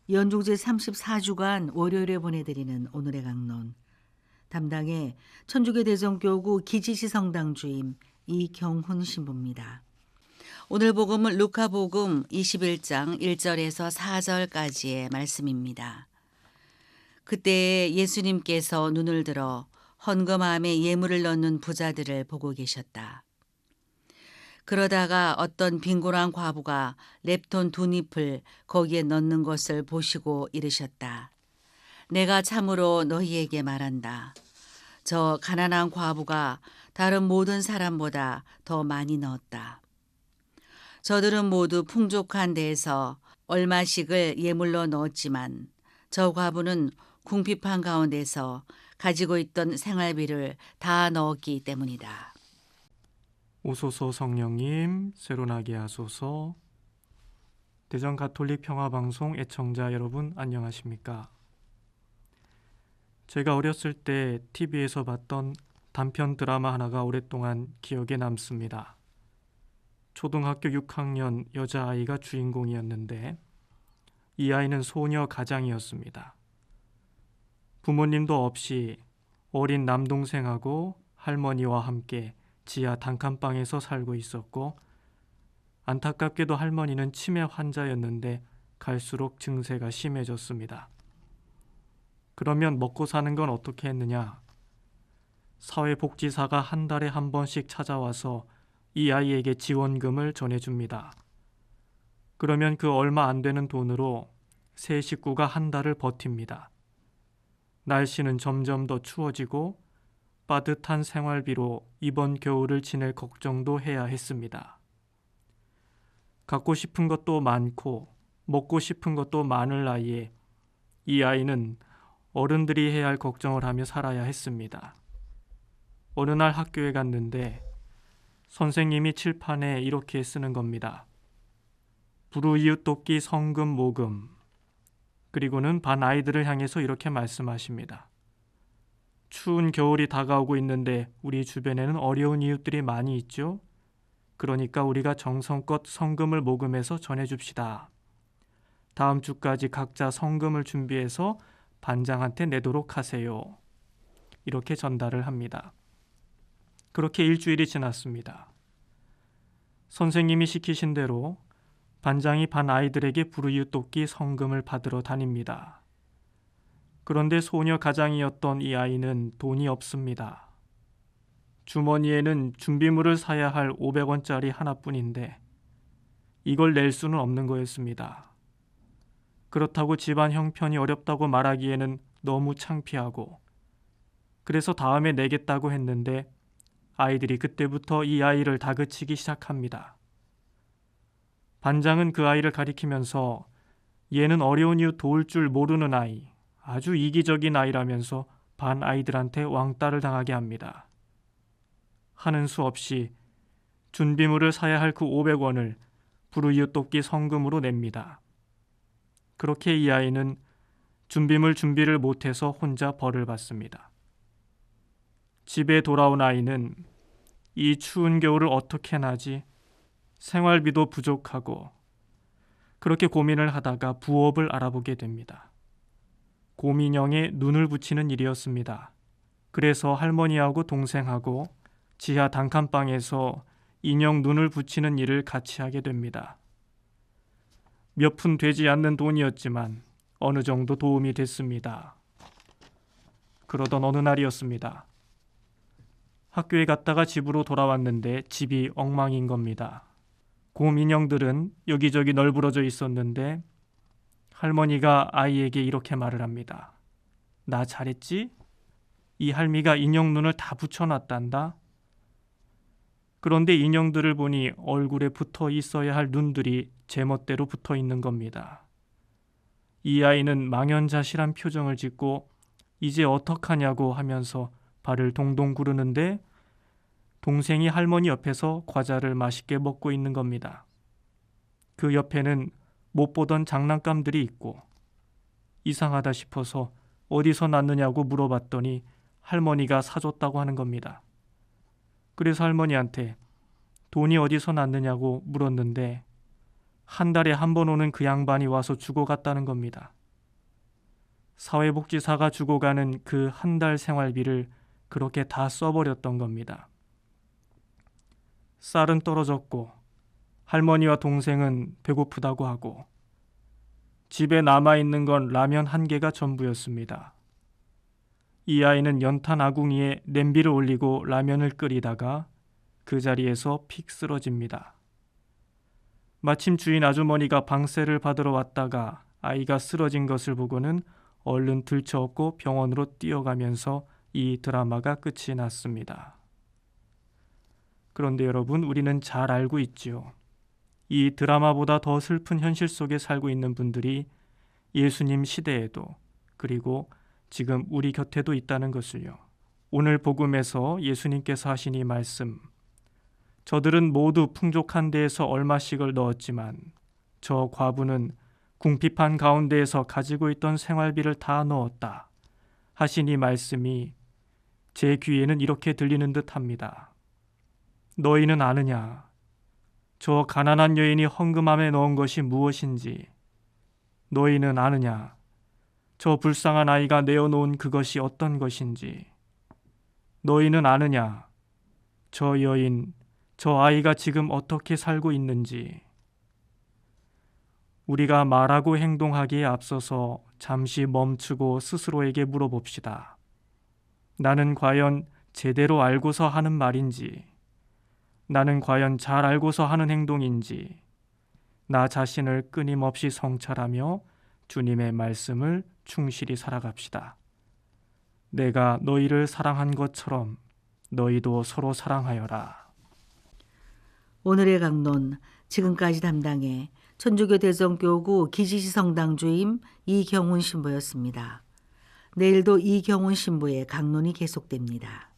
연중제 34주간 월요일에 보내드리는 오늘의 강론. 담당의 천주교 대성교구 기지시 성당 주임 이경훈 신부입니다. 오늘 복음은 루카복음 21장 1절에서 4절까지의 말씀입니다. 그때 예수님께서 눈을 들어 헌금함에 예물을 넣는 부자들을 보고 계셨다. 그러다가 어떤 빈곤한 과부가 렙돈 2잎을 거기에 넣는 것을 보시고 이르셨다. 내가 참으로 너희에게 말한다. 저 가난한 과부가 다른 모든 사람보다 더 많이 넣었다. 저들은 모두 풍족한 데에서 얼마씩을 예물로 넣었지만 저 과부는 궁핍한 가운데서 가지고 있던 생활비를 다 넣었기 때문이다. 오소서 성령님, 새로나게 하소서. 대전 가톨릭 평화방송 애청자 여러분 안녕하십니까? 제가 어렸을 때 TV에서 봤던 단편 드라마 하나가 오랫동안 기억에 남습니다. 초등학교 6학년 여자아이가 주인공이었는데 이 아이는 소녀 가장이었습니다. 부모님도 없이 어린 남동생하고 할머니와 함께 지하 단칸방에서 살고 있었고, 안타깝게도 할머니는 치매 환자였는데 갈수록 증세가 심해졌습니다. 그러면 먹고 사는 건 어떻게 했느냐? 사회복지사가 한 달에 한 번씩 찾아와서 이 아이에게 지원금을 전해줍니다. 그러면 그 얼마 안 되는 돈으로 세 식구가 한 달을 버팁니다. 날씨는 점점 더 추워지고 빠듯한 생활비로 이번 겨울을 지낼 걱정도 해야 했습니다. 갖고 싶은 것도 많고 먹고 싶은 것도 많을 나이에 이 아이는 어른들이 해야 할 걱정을 하며 살아야 했습니다. 어느 날 학교에 갔는데 선생님이 칠판에 이렇게 쓰는 겁니다. 불우이웃 돕기 성금 모금. 그리고는 반 아이들을 향해서 이렇게 말씀하십니다. 추운 겨울이 다가오고 있는데 우리 주변에는 어려운 이웃들이 많이 있죠. 그러니까 우리가 정성껏 성금을 모금해서 전해줍시다. 다음 주까지 각자 성금을 준비해서 반장한테 내도록 하세요. 이렇게 전달을 합니다. 그렇게 일주일이 지났습니다. 선생님이 시키신 대로 반장이 반 아이들에게 불우이웃 돕기 성금을 받으러 다닙니다. 그런데 소녀 가장이었던 이 아이는 돈이 없습니다. 주머니에는 준비물을 사야 할 500원짜리 하나뿐인데 이걸 낼 수는 없는 거였습니다. 그렇다고 집안 형편이 어렵다고 말하기에는 너무 창피하고, 그래서 다음에 내겠다고 했는데 아이들이 그때부터 이 아이를 다그치기 시작합니다. 반장은 그 아이를 가리키면서 얘는 어려운 이웃 도울 줄 모르는 아이, 아주 이기적인 아이라면서 반 아이들한테 왕따를 당하게 합니다. 하는 수 없이 준비물을 사야 할 그 500원을 불우이웃 돕기 성금으로 냅니다. 그렇게 이 아이는 준비를 못해서 혼자 벌을 받습니다. 집에 돌아온 아이는 이 추운 겨울을 어떻게 나지? 생활비도 부족하고, 그렇게 고민을 하다가 부업을 알아보게 됩니다. 곰인형에 눈을 붙이는 일이었습니다. 그래서 할머니하고 동생하고 지하 단칸방에서 인형 눈을 붙이는 일을 같이 하게 됩니다. 몇 푼 되지 않는 돈이었지만 어느 정도 도움이 됐습니다. 그러던 어느 날이었습니다. 학교에 갔다가 집으로 돌아왔는데 집이 엉망인 겁니다. 곰 인형들은 여기저기 널브러져 있었는데 할머니가 아이에게 이렇게 말을 합니다. 나 잘했지? 이 할미가 인형 눈을 다 붙여놨단다. 그런데 인형들을 보니 얼굴에 붙어 있어야 할 눈들이 제멋대로 붙어 있는 겁니다. 이 아이는 망연자실한 표정을 짓고 이제 어떡하냐고 하면서 발을 동동 구르는데 동생이 할머니 옆에서 과자를 맛있게 먹고 있는 겁니다. 그 옆에는 못 보던 장난감들이 있고, 이상하다 싶어서 어디서 났느냐고 물어봤더니 할머니가 사줬다고 하는 겁니다. 그래서 할머니한테 돈이 어디서 났느냐고 물었는데 한 달에 한 번 오는 그 양반이 와서 주고 갔다는 겁니다. 사회복지사가 주고 가는 그 한 달 생활비를 그렇게 다 써버렸던 겁니다. 쌀은 떨어졌고 할머니와 동생은 배고프다고 하고 집에 남아있는 건 라면 한 개가 전부였습니다. 이 아이는 연탄 아궁이에 냄비를 올리고 라면을 끓이다가 그 자리에서 픽 쓰러집니다. 마침 주인 아주머니가 방세를 받으러 왔다가 아이가 쓰러진 것을 보고는 얼른 들쳐업고 병원으로 뛰어가면서 이 드라마가 끝이 났습니다. 그런데 여러분, 우리는 잘 알고 있지요. 이 드라마보다 더 슬픈 현실 속에 살고 있는 분들이 예수님 시대에도 그리고 지금 우리 곁에도 있다는 것을요. 오늘 복음에서 예수님께서 하신 이 말씀, 저들은 모두 풍족한 데에서 얼마씩을 넣었지만 저 과부는 궁핍한 가운데에서 가지고 있던 생활비를 다 넣었다 하신 이 말씀이 제 귀에는 이렇게 들리는 듯합니다. 너희는 아느냐? 저 가난한 여인이 헌금함에 넣은 것이 무엇인지. 너희는 아느냐? 저 불쌍한 아이가 내어놓은 그것이 어떤 것인지. 너희는 아느냐? 저 여인, 저 아이가 지금 어떻게 살고 있는지. 우리가 말하고 행동하기에 앞서서 잠시 멈추고 스스로에게 물어봅시다. 나는 과연 제대로 알고서 하는 말인지, 나는 과연 잘 알고서 하는 행동인지, 나 자신을 끊임없이 성찰하며 주님의 말씀을 충실히 살아갑시다. 내가 너희를 사랑한 것처럼 너희도 서로 사랑하여라. 오늘의 강론, 지금까지 담당해 천주교 대성교구 기지시 성당 주임 이경훈 신부였습니다. 내일도 이경훈 신부의 강론이 계속됩니다.